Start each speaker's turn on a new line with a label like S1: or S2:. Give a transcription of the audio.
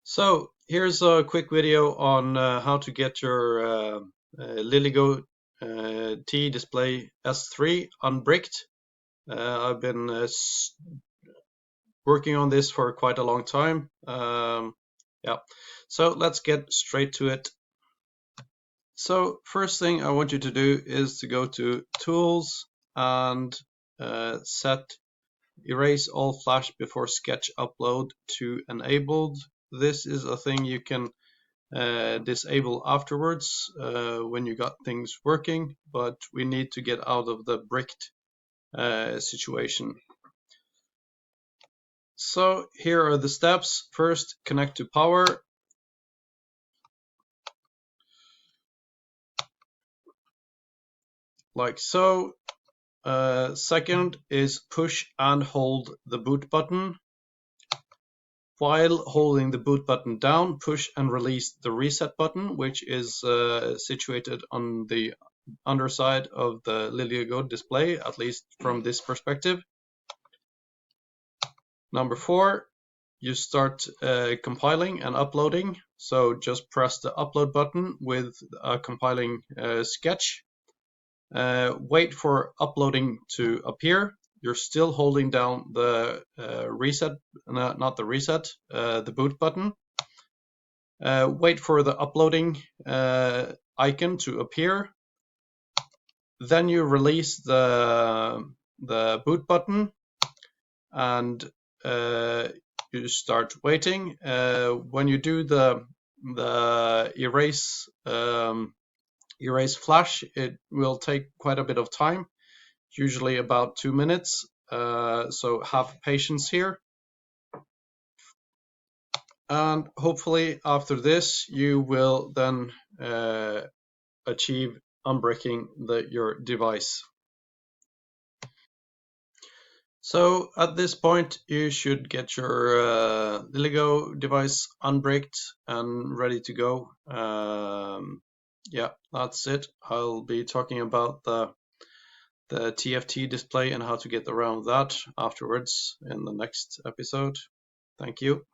S1: So here's a quick video on how to get your LILYGO T Display S3 unbricked. I've been working on this for quite a long time. Yeah, so let's get straight to it. So first thing I want you to do is to go to Tools and set Erase all flash before sketch upload to enabled. This is a thing you can disable afterwards when you got things working, but we need to get out of the bricked situation. So here are the steps. First, connect to power. Like so. Second is push and hold the boot button. While holding the boot button down, push and release the reset button, which is situated on the underside of the LILYGO display, at least from this perspective. Number 4, you start compiling and uploading. So just press the upload button with a compiling sketch. Wait for uploading to appear. You're still holding down the the boot button. Wait for the uploading icon to appear. Then you release the boot button and you start waiting. When you do the erase flash, it will take quite a bit of time, usually about 2 minutes. So have patience here. And hopefully after this, you will then achieve unbricking your device. So at this point, you should get your LILYGO device unbricked and ready to go. Yeah, that's it. I'll be talking about the TFT display and how to get around that afterwards in the next episode. Thank you.